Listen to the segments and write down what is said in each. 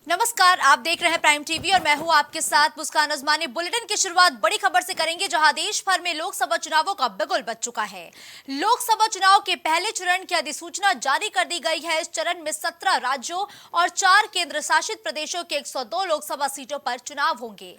नमस्कार, आप देख रहे हैं प्राइम टीवी और मैं हूं आपके साथ मुस्कान अजमानी। बुलेटिन की शुरुआत बड़ी खबर से करेंगे, जहां देश भर में लोकसभा चुनावों का बिगुल बज चुका है। लोकसभा चुनाव के पहले चरण की अधिसूचना जारी कर दी गई है। इस चरण में 17 राज्यों और 4 केंद्र शासित प्रदेशों के 102 लोकसभा सीटों पर चुनाव होंगे।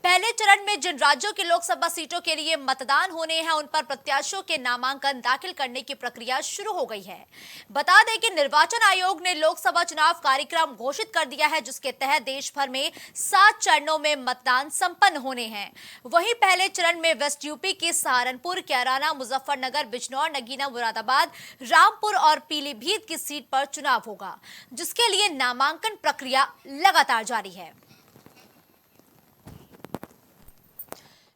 पहले चरण में जिन राज्यों की लोकसभा सीटों के लिए मतदान होने हैं, उन पर प्रत्याशियों के नामांकन दाखिल करने की प्रक्रिया शुरू हो गई है। बता दें कि निर्वाचन आयोग ने लोकसभा चुनाव कार्यक्रम घोषित कर दिया है, जिसके तहत देश भर में 7 चरणों में मतदान संपन्न होने हैं। वहीं पहले चरण में वेस्ट यूपी की सहारनपुर, कैराना, मुजफ्फरनगर, बिजनौर, नगीना, मुरादाबाद, रामपुर और पीलीभीत की सीट पर चुनाव होगा, जिसके लिए नामांकन प्रक्रिया लगातार जारी है।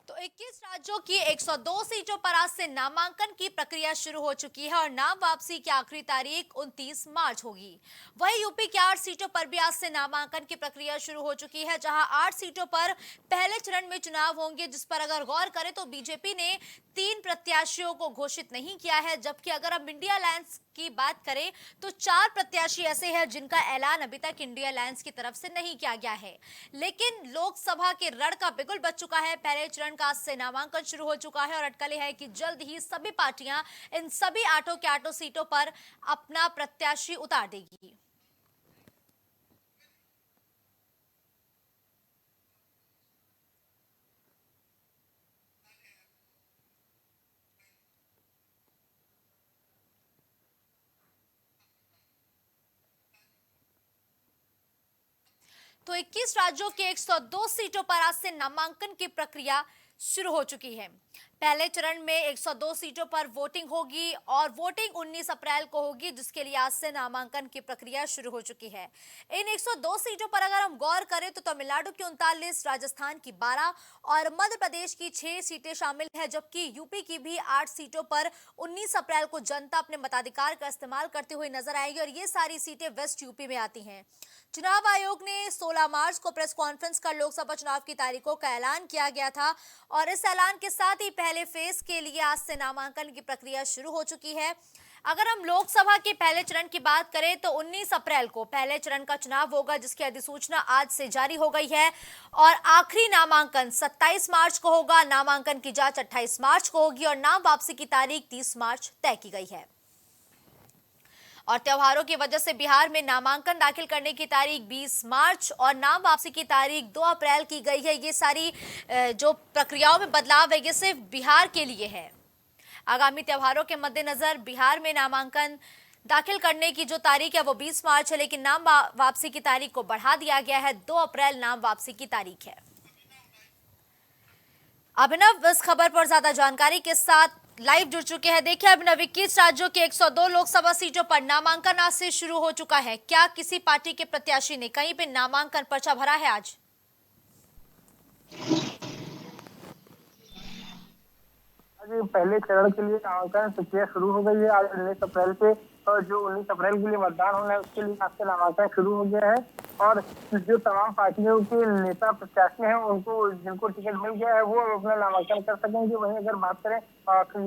तो 21 राज्यों की 102 सीटों पर आज से नामांकन की प्रक्रिया शुरू हो चुकी है और नाम वापसी की आखिरी तारीख 29 मार्च होगी। वहीं यूपी की 8 सीटों पर भी आज से नामांकन की प्रक्रिया शुरू हो चुकी है, जहां 8 सीटों पर पहले चरण में चुनाव होंगे, जिस पर अगर गौर करें तो बीजेपी ने 3 प्रत्याशियों को घोषित नहीं किया है, जबकि अगर हम इंडिया अलायंस की बात करें तो 4 प्रत्याशी ऐसे हैं जिनका ऐलान अभी तक इंडिया अलायंस की तरफ से नहीं किया गया है। लेकिन लोकसभा के रण का बिगुल बज चुका है। पहले चरण का आज से नामांकन शुरू हो चुका है और अटकलें है कि जल्द ही सभी पार्टियां इन सभी 8 के 8 सीटों पर अपना प्रत्याशी उतार देगी। तो 21 राज्यों के 102 सीटों पर आज से नामांकन की प्रक्रिया शुरू हो चुकी है। पहले चरण में 102 सीटों पर वोटिंग होगी और वोटिंग 19 अप्रैल को होगी, जिसके लिए आज से नामांकन की प्रक्रिया शुरू हो चुकी है। इन 102 सीटों पर अगर हम गौर करें तो तमिलनाडु की 39, राजस्थान की 12 और मध्य प्रदेश की 6 सीटें शामिल है, जबकि यूपी की भी 8 सीटों पर 19 अप्रैल को जनता अपने मताधिकार का इस्तेमाल करते हुए नजर आएगी और ये सारी सीटें वेस्ट यूपी में आती हैं। चुनाव आयोग ने 16 मार्च को प्रेस कॉन्फ्रेंस कर लोकसभा चुनाव की तारीखों का ऐलान किया गया था और इस ऐलान के साथ ही पहले फेज के लिए आज से नामांकन की प्रक्रिया शुरू हो चुकी है। अगर हम लोकसभा के पहले चरण की बात करें तो 19 अप्रैल को पहले चरण का चुनाव होगा, जिसकी अधिसूचना आज से जारी हो गई है और आखिरी नामांकन 27 मार्च को होगा। नामांकन की जांच 28 मार्च को होगी और नाम वापसी की तारीख 30 मार्च तय की गई है। और त्योहारों की वजह से बिहार में नामांकन दाखिल करने की तारीख 20 मार्च और नाम वापसी की तारीख 2 अप्रैल की गई है। ये सारी जो प्रक्रियाओं में बदलाव है, ये सिर्फ बिहार के लिए है। आगामी त्योहारों के मद्देनजर बिहार में नामांकन दाखिल करने की जो तारीख है वो 20 मार्च है, लेकिन नाम वापसी की तारीख को बढ़ा दिया गया है। 2 अप्रैल नाम वापसी की तारीख है। अभिनव इस खबर पर ज्यादा जानकारी के साथ लाइव जुड़ चुके हैं। देखिए अभिनव, 21 राज्यों के 102 लोकसभा सीटों पर नामांकन आज से शुरू हो चुका है। क्या किसी पार्टी के प्रत्याशी ने कहीं पे नामांकन पर्चा भरा है आज? आज पहले चरण के लिए नामांकन प्रक्रिया शुरू हो गई है। आज 19 अप्रैल से और जो 19 अप्रैल के लिए मतदान होना है उसके लिए आज से नामांकन शुरू हो गया है और जो तमाम पार्टियों के नेता प्रत्याशी हैं उनको जिनको टिकट मिल गया है वो अपना नामांकन कर सकेंगे। वहीं अगर बात करें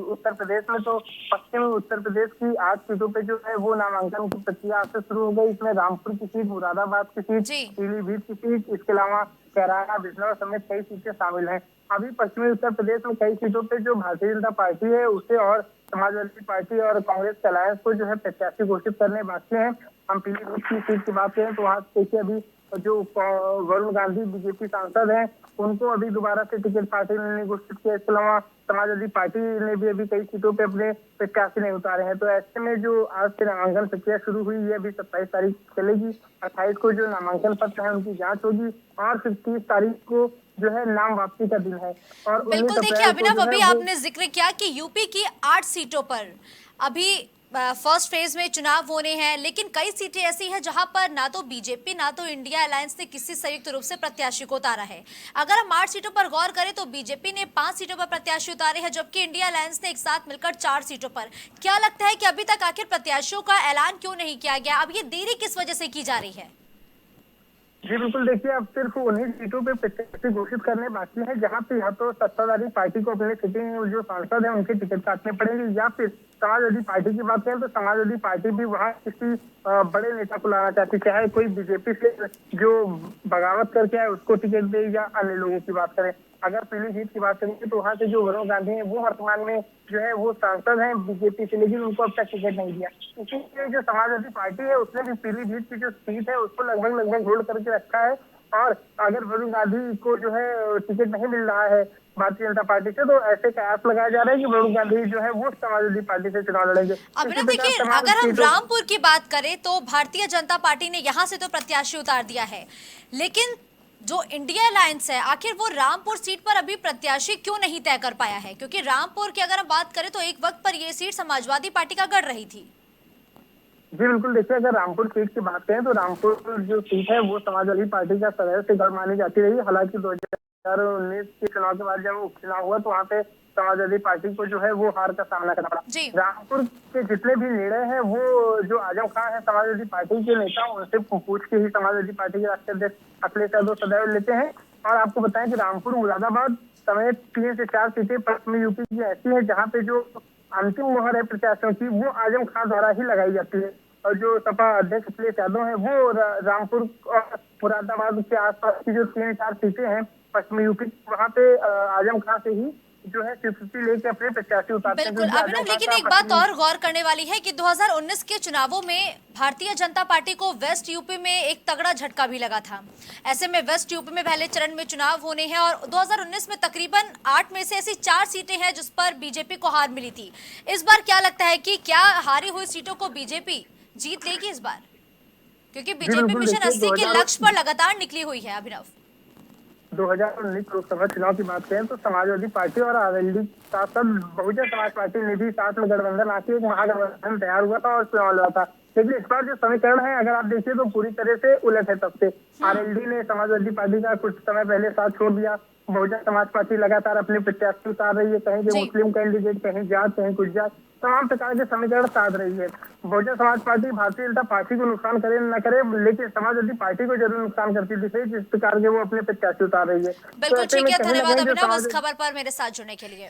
उत्तर प्रदेश में तो पश्चिमी उत्तर प्रदेश की 8 सीटों पे जो है वो नामांकन की प्रक्रिया आज से शुरू हो गई। इसमें रामपुर की सीट, मुरादाबाद की सीट, पीलीभीत की सीट, इसके अलावा कैराना, बिजनौर समेत कई सीटें शामिल हैं। अभी पश्चिमी उत्तर प्रदेश में कई सीटों पे जो भारतीय जनता पार्टी है उसे और समाजवादी पार्टी और कांग्रेस के अलायंस को जो है प्रत्याशी घोषित करने बाकी हैं। हम पीलीभीत की सीट की बात करें तो वहाँ देखिए अभी जो वरुण गांधी बीजेपी सांसद हैं उनको अभी दोबारा से टिकट पार्टी ने घोषित किया। इसके अलावा समाजवादी पार्टी ने भी अभी कई सीटों पे अपने प्रत्याशी नहीं उतारे हैं। तो ऐसे में जो आज से नामांकन प्रक्रिया शुरू हुई है अभी 27 तारीख चलेगी। 28 को जो नामांकन पत्र है उनकी जांच होगी और फिर 30 तारीख को जो है नाम वापसी का दिन है। और बिल्कुल, देखिए अभिनव, अभी आपने जिक्र किया कि यूपी की 8 सीटों पर अभी फर्स्ट फेज में चुनाव होने हैं, लेकिन कई सीटें ऐसी हैं जहां पर ना तो बीजेपी ना तो इंडिया अलायंस ने किसी संयुक्त रूप से प्रत्याशी को उतारा है। अगर हम 8 सीटों पर गौर करें तो बीजेपी ने 5 सीटों पर प्रत्याशी उतारे हैं, जबकि इंडिया अलायंस ने एक साथ मिलकर 4 सीटों पर। क्या लगता है कि अभी तक आखिर प्रत्याशियों का ऐलान क्यों नहीं किया गया? अब ये देरी किस वजह से की जा रही है? जी बिल्कुल, देखिए अब सिर्फ उन्हीं सीटों पे प्रत्याशी घोषित करने बाकी हैं जहां पे या तो सत्ताधारी पार्टी को अपने सिटिंग जो सांसद हैं उनके टिकट काटने पड़ेंगे, या फिर समाजवादी पार्टी की बात करें तो समाजवादी पार्टी भी वहां किसी बड़े नेता को लाना चाहती है, चाहे कोई बीजेपी से जो बगावत करके आए उसको टिकट दे, या अन्य लोगों की बात करें। अगर पीलीभीत की बात करेंगे तो वहां से जो वरुण गांधी है वो वर्तमान में जो है वो सांसद हैं बीजेपी से, लेकिन उनको अब तक टिकट नहीं दिया। इसीलिए जो समाजवादी पार्टी है उसने भी पीलीभीत की जो सीट है उसको लगभग लगभग होल्ड करके रखा है। और अगर वरुण गांधी को जो है टिकट नहीं मिल रहा है भारतीय जनता पार्टी से, तो ऐसे कयास लगाया जा रहा है कि वरुण गांधी जो है वो समाजवादी पार्टी से चुनाव लड़ेंगे। इसी अभिनव प्रकार देखिए, तमाम अगर हम सीटों रामपुर की बात करें तो भारतीय जनता पार्टी ने यहां से तो प्रत्याशी उतार दिया है, लेकिन जो इंडिया अलायंस है आखिर वो रामपुर सीट पर अभी प्रत्याशी क्यों नहीं तय कर पाया है? क्योंकि रामपुर की अगर हम बात करें तो एक वक्त पर यह सीट समाजवादी पार्टी का गढ़ रही थी। जी बिल्कुल, देखिए अगर रामपुर सीट की बात करें तो रामपुर जो सीट है वो समाजवादी पार्टी का सदैव से गढ़ मानी जाती रही। हालांकि 2019 के चुनाव के बाद जब उपचुनाव हुआ तो वहाँ पे समाजवादी पार्टी को जो है वो हार का सामना करना पड़ा। जी रामपुर के जितने भी निर्णय हैं वो जो आजम खान है समाजवादी पार्टी के नेता उनसे पूछ के ही समाजवादी पार्टी के राष्ट्रीय अध्यक्ष अखिलेश यादव सदैव लेते हैं। और आपको बताएं कि रामपुर मुरादाबाद समेत 3 से 4 सीटें पश्चिमी यूपी की ऐसी है जहाँ पे जो अंतिम मोहर है प्रत्याशियों की वो आजम खान द्वारा ही लगाई जाती है। और जो सपा अध्यक्ष अखिलेश यादव है वो रामपुर और मुरादाबाद के आसपास की जो 3-4 सीटें हैं पश्चिमी यूपी, वहाँ पे आजम खान से ही जो है 50 लेके अपने प्रत्याशी उतारते हैं। बिल्कुल क्योंकि अभिनव, आजम खान लेकिन का एक बात और गौर करने वाली है कि 2019 के चुनावों में भारतीय जनता पार्टी को वेस्ट यूपी में एक तगड़ा झटका भी लगा था। ऐसे में वेस्ट यूपी में पहले चरण में चुनाव होने हैं और 2019 में तकरीबन 8 में से ऐसी 4 सीटें हैं जिस पर बीजेपी को हार मिली थी। इस बार क्या लगता है कि क्या हारी हुई सीटों को बीजेपी जीत लेगी इस बार? क्योंकि जी बीजेपी बिल्कुल, मिशन देखिए 80 के लक्ष्य पर लगातार निकली हुई है। अभिनव, 2019 लोकसभा चुनाव की बात करें तो समाजवादी पार्टी और आरएलडी साथ साथ बहुजन समाज पार्टी ने भी साथ में गठबंधन आके एक महागठबंधन तैयार हुआ था और चुनाव लड़ा था। लेकिन इस बार जो समीकरण है अगर आप देखिए तो पूरी तरह से उलट है। तब से आरएलडी ने समाजवादी पार्टी का कुछ समय पहले साथ छोड़ दिया। बहुजन समाज पार्टी लगातार अपने प्रत्याशी उतार रही है, कहीं के जी मुस्लिम कैंडिडेट, कहीं जाट, कहीं कुछ जाट, तमाम प्रकार के समीकरण साध रही है। बहुजन समाज पार्टी भारतीय जनता पार्टी को नुकसान करे न करे, लेकिन समाजवादी पार्टी को जरूर नुकसान करती दिख रही है, जिस प्रकार के वो अपने प्रत्याशी उतार रही है। तो बिल्कुल ऐसे ठीक में है। कहीं ना धन्यवाद कहीं जो अभिनव इस समाज खबर पर मेरे साथ जुड़ने के लिए।